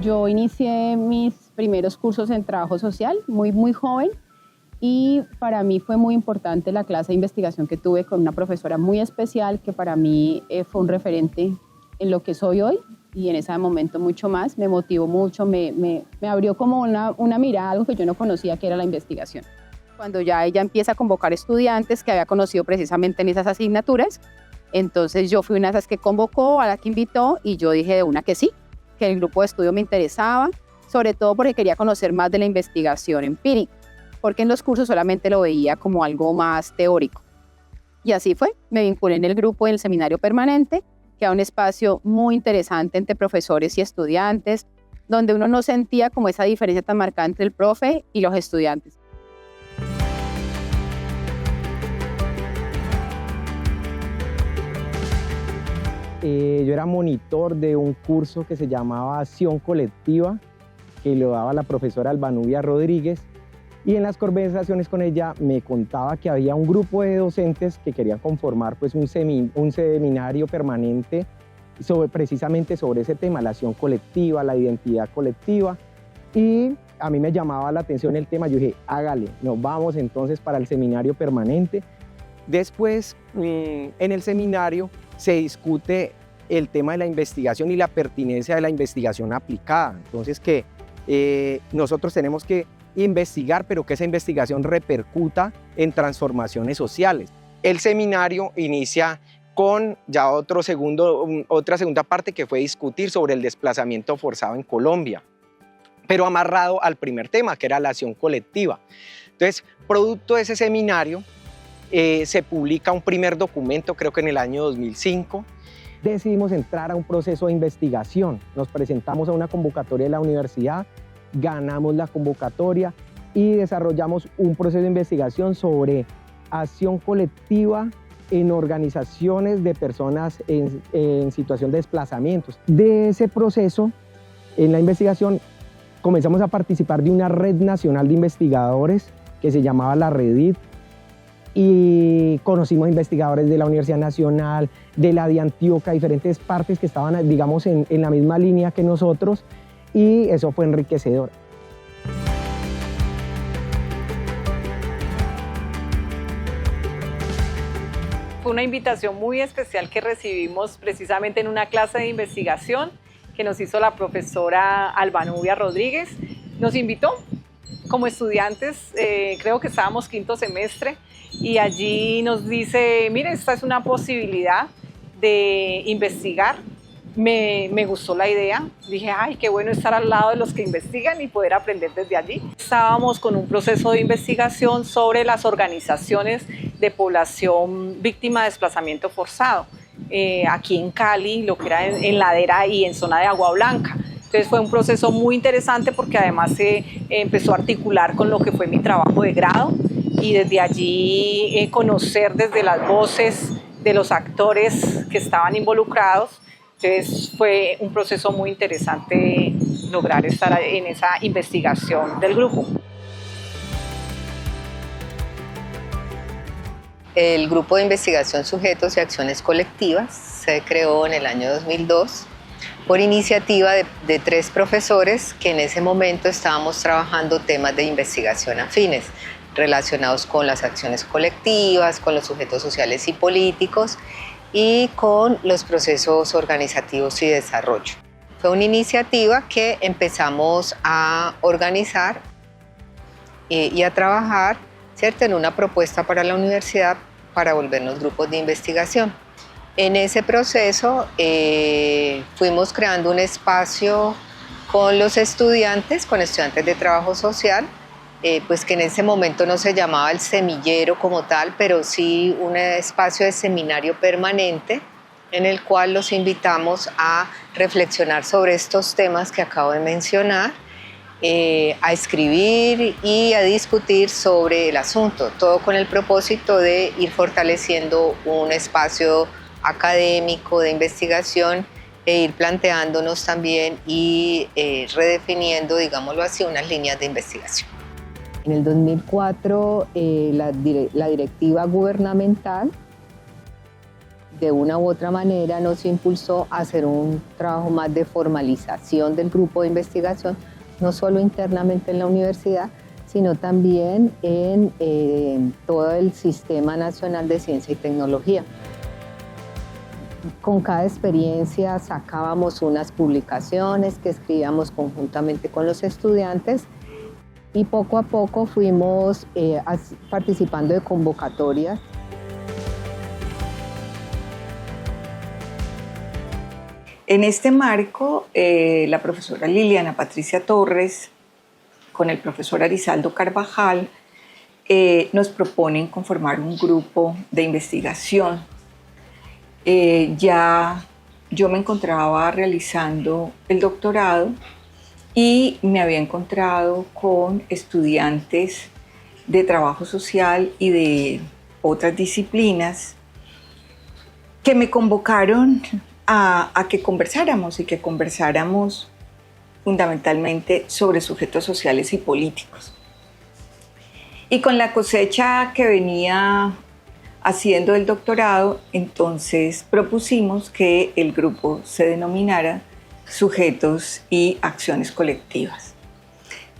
Yo inicié mis primeros cursos en trabajo social muy joven y para mí fue muy importante la clase de investigación que tuve con una profesora muy especial que para mí fue un referente en lo que soy hoy y en ese momento mucho más. Me motivó mucho, me abrió como una mirada, algo que yo no conocía, que era la investigación. Cuando ya ella empieza a convocar estudiantes que había conocido precisamente en esas asignaturas, entonces yo fui una de esas que convocó, a la que invitó, y yo dije de una que sí, que el grupo de estudio me interesaba, sobre todo porque quería conocer más de la investigación empírica, porque en los cursos solamente lo veía como algo más teórico. Y así fue, me vinculé en el grupo del seminario permanente, que era un espacio muy interesante entre profesores y estudiantes, donde uno no sentía como esa diferencia tan marcada entre el profe y los estudiantes. Yo era monitor de un curso que se llamaba Acción Colectiva, que lo daba la profesora Albanubia Rodríguez, y en las conversaciones con ella me contaba que había un grupo de docentes que querían conformar pues, un seminario permanente precisamente sobre ese tema, la acción colectiva, la identidad colectiva, y a mí me llamaba la atención el tema. Yo dije, hágale, nos vamos entonces para el seminario permanente. Después, en el seminario se discute el tema de la investigación y la pertinencia de la investigación aplicada. Entonces, que nosotros tenemos que investigar, pero que esa investigación repercuta en transformaciones sociales. El seminario inicia con ya otra segunda parte que fue discutir sobre el desplazamiento forzado en Colombia, pero amarrado al primer tema, que era la acción colectiva. Entonces, producto de ese seminario, se publica un primer documento, creo que en el año 2005. Decidimos entrar a un proceso de investigación. Nos presentamos a una convocatoria de la universidad, ganamos la convocatoria y desarrollamos un proceso de investigación sobre acción colectiva en organizaciones de personas en situación de desplazamientos. De ese proceso, en la investigación, comenzamos a participar de una red nacional de investigadores que se llamaba la REDIT, y conocimos investigadores de la Universidad Nacional, de la de Antioquia, diferentes partes que estaban, digamos, en la misma línea que nosotros, y eso fue enriquecedor. Fue una invitación muy especial que recibimos precisamente en una clase de investigación que nos hizo la profesora Albanubia Rodríguez. Nos invitó como estudiantes, creo que estábamos quinto semestre, y allí nos dice, mire, esta es una posibilidad de investigar. Me gustó la idea, dije, ay, qué bueno estar al lado de los que investigan y poder aprender desde allí. Estábamos con un proceso de investigación sobre las organizaciones de población víctima de desplazamiento forzado, aquí en Cali, lo que era en Ladera y en zona de Agua Blanca. Entonces fue un proceso muy interesante porque además se empezó a articular con lo que fue mi trabajo de grado, y desde allí conocer desde las voces de los actores que estaban involucrados. Entonces fue un proceso muy interesante lograr estar en esa investigación del grupo. El Grupo de Investigación Sujetos y Acciones Colectivas se creó en el año 2002 por iniciativa de 3 profesores que en ese momento estábamos trabajando temas de investigación afines relacionados con las acciones colectivas, con los sujetos sociales y políticos y con los procesos organizativos y desarrollo. Fue una iniciativa que empezamos a organizar y a trabajar, ¿cierto?, en una propuesta para la universidad para volvernos grupos de investigación. En ese proceso fuimos creando un espacio con los estudiantes, con estudiantes de trabajo social, pues que en ese momento no se llamaba el semillero como tal, pero sí un espacio de seminario permanente en el cual los invitamos a reflexionar sobre estos temas que acabo de mencionar, a escribir y a discutir sobre el asunto, todo con el propósito de ir fortaleciendo un espacio académico de investigación e ir planteándonos también y redefiniendo, digámoslo así, unas líneas de investigación. En el 2004, la directiva gubernamental de una u otra manera nos impulsó a hacer un trabajo más de formalización del grupo de investigación, no solo internamente en la universidad, sino también en todo el Sistema Nacional de Ciencia y Tecnología. Con cada experiencia sacábamos unas publicaciones que escribíamos conjuntamente con los estudiantes y poco a poco fuimos participando de convocatorias. En este marco, la profesora Liliana Patricia Torres, con el profesor Arizaldo Carvajal, nos proponen conformar un grupo de investigación. Ya yo me encontraba realizando el doctorado y me había encontrado con estudiantes de trabajo social y de otras disciplinas que me convocaron a que conversáramos y que conversáramos fundamentalmente sobre sujetos sociales y políticos. Y con la cosecha que venía haciendo el doctorado, entonces propusimos que el grupo se denominara Sujetos y Acciones Colectivas.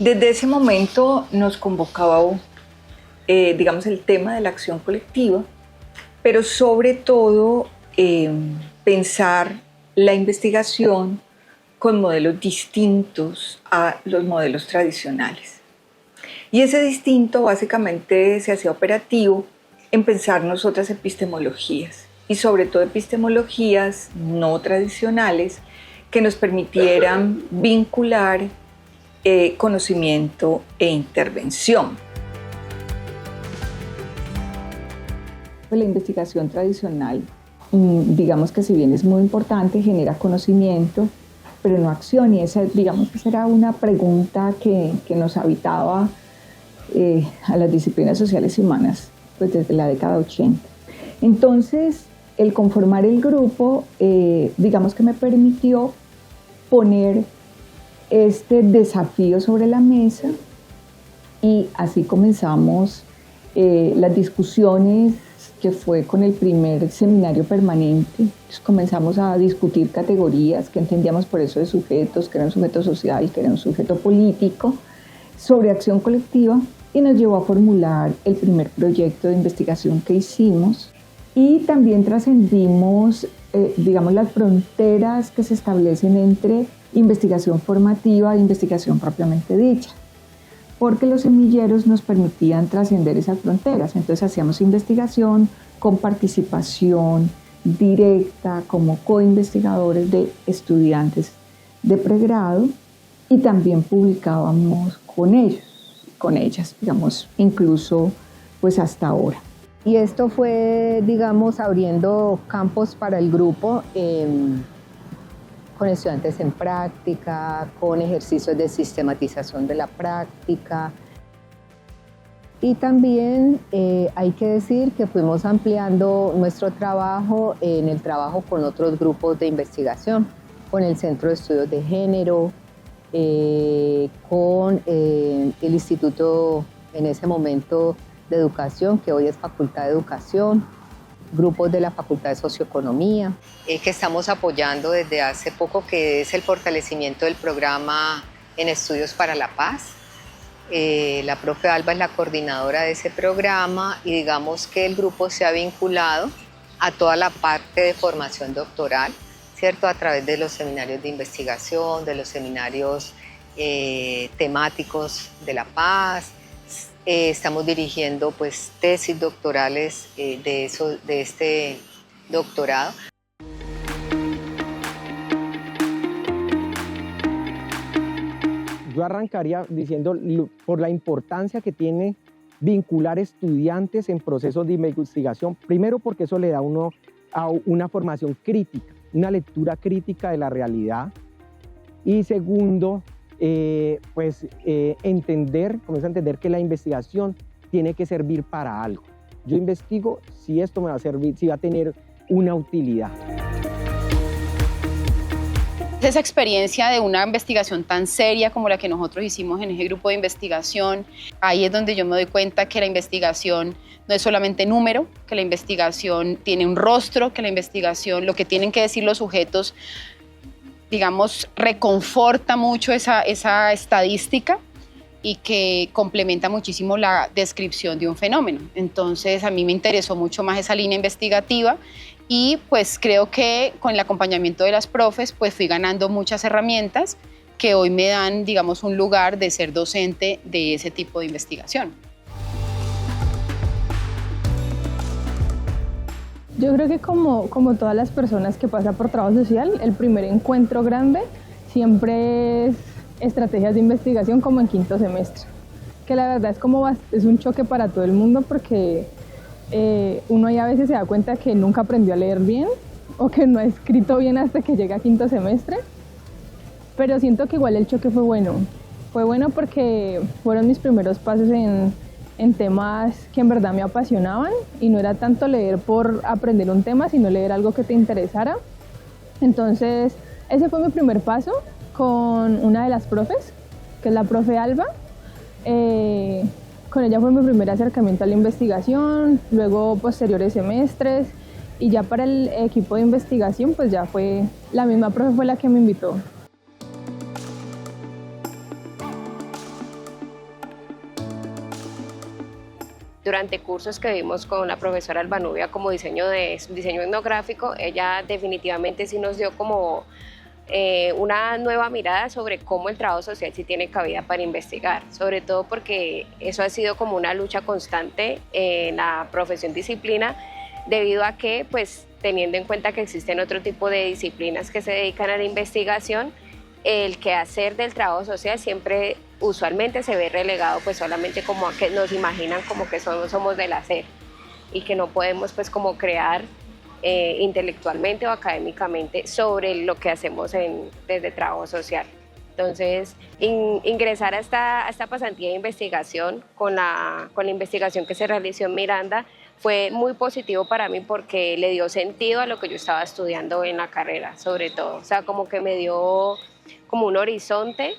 Desde ese momento nos convocaba, digamos, el tema de la acción colectiva, pero sobre todo pensar la investigación con modelos distintos a los modelos tradicionales. Y ese distinto básicamente se hacía operativo en pensarnos otras epistemologías y sobre todo epistemologías no tradicionales que nos permitieran vincular conocimiento e intervención. La investigación tradicional, digamos que si bien es muy importante, genera conocimiento, pero no acción, y esa, digamos que esa era una pregunta que nos habitaba a las disciplinas sociales y humanas pues desde la década 80. Entonces, el conformar el grupo, digamos que me permitió poner este desafío sobre la mesa y así comenzamos las discusiones que fue con el primer seminario permanente. Entonces comenzamos a discutir categorías que entendíamos por eso de sujetos, que era un sujeto social, que era un sujeto político, sobre acción colectiva, y nos llevó a formular el primer proyecto de investigación que hicimos. Y también trascendimos, digamos, las fronteras que se establecen entre investigación formativa e investigación propiamente dicha, porque los semilleros nos permitían trascender esas fronteras. Entonces hacíamos investigación con participación directa como coinvestigadores de estudiantes de pregrado y también publicábamos con ellos, con ellas, digamos, incluso pues hasta ahora. Y esto fue, digamos, abriendo campos para el grupo con estudiantes en práctica, con ejercicios de sistematización de la práctica. Y también hay que decir que fuimos ampliando nuestro trabajo en el trabajo con otros grupos de investigación, con el Centro de Estudios de Género, con el Instituto en ese momento de Educación, que hoy es Facultad de Educación, grupos de la Facultad de Socioeconomía, que estamos apoyando desde hace poco, que es el fortalecimiento del programa en Estudios para la Paz. La profe Alba es la coordinadora de ese programa y digamos que el grupo se ha vinculado a toda la parte de formación doctoral, ¿cierto? A través de los seminarios de investigación, de los seminarios temáticos de la paz. Estamos dirigiendo pues tesis doctorales de este doctorado. Yo arrancaría diciendo por la importancia que tiene vincular estudiantes en procesos de investigación, primero porque eso le da a uno a una formación crítica, una lectura crítica de la realidad, y segundo, comienza a entender que la investigación tiene que servir para algo. Yo investigo si esto me va a servir, si va a tener una utilidad. Esa experiencia de una investigación tan seria como la que nosotros hicimos en ese grupo de investigación, ahí es donde yo me doy cuenta que la investigación no es solamente número, que la investigación tiene un rostro, que la investigación, lo que tienen que decir los sujetos, digamos, reconforta mucho esa estadística y que complementa muchísimo la descripción de un fenómeno. Entonces, a mí me interesó mucho más esa línea investigativa y pues creo que con el acompañamiento de las profes pues fui ganando muchas herramientas que hoy me dan, digamos, un lugar de ser docente de ese tipo de investigación. Yo creo que como todas las personas que pasan por trabajo social, el primer encuentro grande siempre es estrategias de investigación como en quinto semestre, que la verdad es un choque para todo el mundo porque uno ya a veces se da cuenta que nunca aprendió a leer bien o que no ha escrito bien hasta que llega a quinto semestre, pero siento que igual el choque fue bueno porque fueron mis primeros pasos en temas que en verdad me apasionaban y no era tanto leer por aprender un tema, sino leer algo que te interesara. Entonces, ese fue mi primer paso con una de las profes, que es la profe Alba. Con ella fue mi primer acercamiento a la investigación, luego posteriores semestres, y ya para el equipo de investigación, pues ya fue la misma profe fue la que me invitó. Durante cursos que vimos con la profesora Albanubia como diseño etnográfico, ella definitivamente sí nos dio como una nueva mirada sobre cómo el trabajo social sí tiene cabida para investigar, sobre todo porque eso ha sido como una lucha constante en la profesión disciplina, debido a que, pues, teniendo en cuenta que existen otro tipo de disciplinas que se dedican a la investigación, el quehacer del trabajo social siempre usualmente se ve relegado pues solamente como a que nos imaginan como que somos del hacer y que no podemos pues como crear intelectualmente o académicamente sobre lo que hacemos desde trabajo social. Entonces, ingresar a esta pasantía de investigación con la investigación que se realizó en Miranda fue muy positivo para mí porque le dio sentido a lo que yo estaba estudiando en la carrera, sobre todo. O sea, como que me dio como un horizonte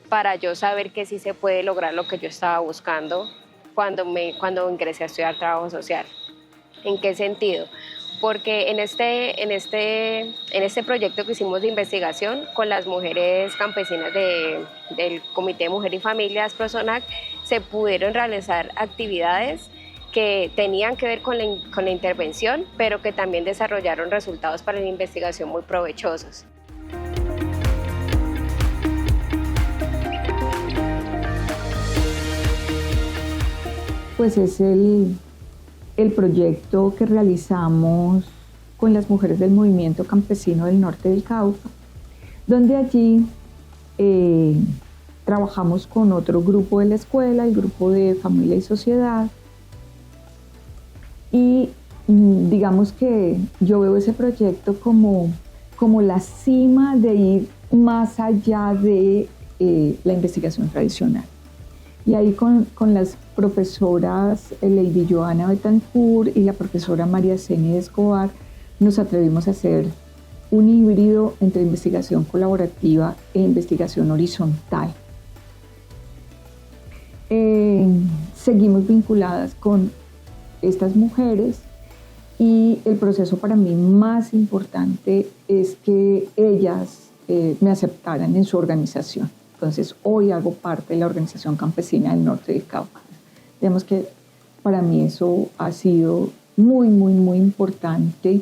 para yo saber que sí se puede lograr lo que yo estaba buscando cuando ingresé a estudiar trabajo social. ¿En qué sentido? Porque en este proyecto que hicimos de investigación con las mujeres campesinas del Comité de Mujer y Familias PROSONAC se pudieron realizar actividades que tenían que ver con la intervención, pero que también desarrollaron resultados para la investigación muy provechosos. Pues es el proyecto que realizamos con las mujeres del movimiento campesino del norte del Cauca, donde allí trabajamos con otro grupo de la escuela, el grupo de Familia y Sociedad, y digamos que yo veo ese proyecto como la cima de ir más allá de la investigación tradicional. Y ahí con las profesoras Lady Joana Betancourt y la profesora María Zeni Escobar nos atrevimos a hacer un híbrido entre investigación colaborativa e investigación horizontal. Seguimos vinculadas con estas mujeres y el proceso para mí más importante es que ellas me aceptaran en su organización. Entonces, hoy hago parte de la Organización Campesina del Norte del Cauca. Digamos que para mí eso ha sido muy, muy, muy importante,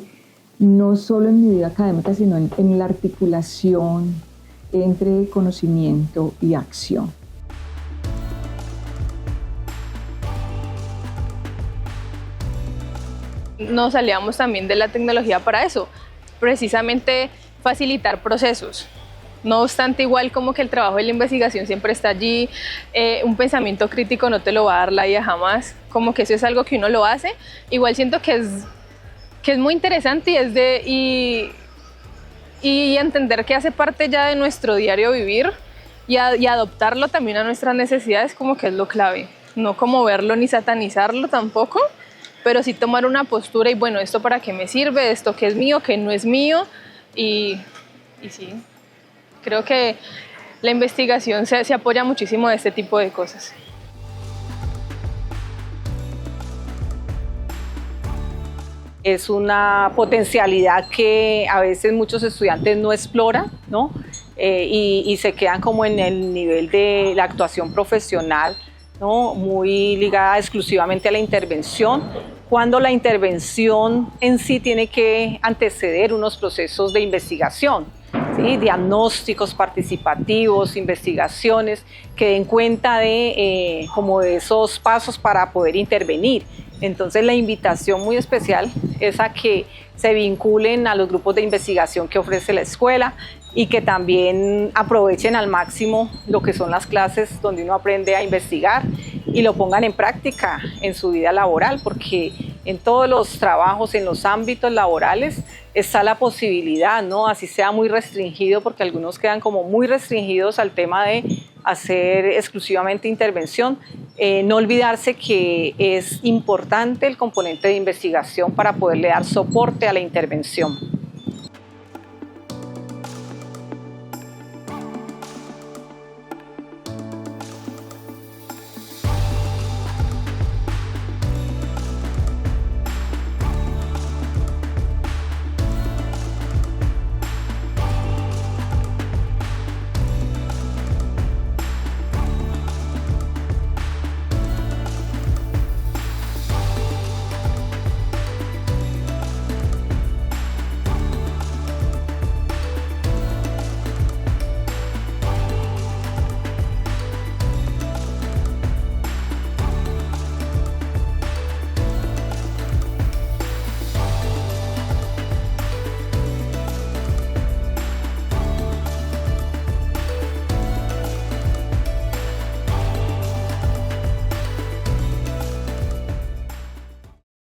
no solo en mi vida académica, sino en la articulación entre conocimiento y acción. Nos aliamos también de la tecnología para eso, precisamente facilitar procesos. No obstante, igual como que el trabajo de la investigación siempre está allí, un pensamiento crítico no te lo va a dar la IA jamás, como que eso es algo que uno lo hace. Igual siento que es muy interesante y entender que hace parte ya de nuestro diario vivir y adoptarlo también a nuestras necesidades como que es lo clave. No como verlo ni satanizarlo tampoco, pero sí tomar una postura y bueno, ¿esto para qué me sirve? ¿Esto qué es mío? ¿Qué no es mío? Y sí. Creo que la investigación se apoya muchísimo de este tipo de cosas. Es una potencialidad que a veces muchos estudiantes no exploran, ¿no? Y se quedan como en el nivel de la actuación profesional, ¿no? Muy ligada exclusivamente a la intervención, cuando la intervención en sí tiene que anteceder unos procesos de investigación, ¿sí? Diagnósticos participativos, investigaciones que den cuenta de, como de esos pasos para poder intervenir. Entonces la invitación muy especial es a que se vinculen a los grupos de investigación que ofrece la escuela y que también aprovechen al máximo lo que son las clases donde uno aprende a investigar y lo pongan en práctica en su vida laboral, porque en todos los trabajos, en los ámbitos laborales, está la posibilidad, ¿no? Así sea muy restringido, porque algunos quedan como muy restringidos al tema de hacer exclusivamente intervención. No olvidarse que es importante el componente de investigación para poderle dar soporte a la intervención.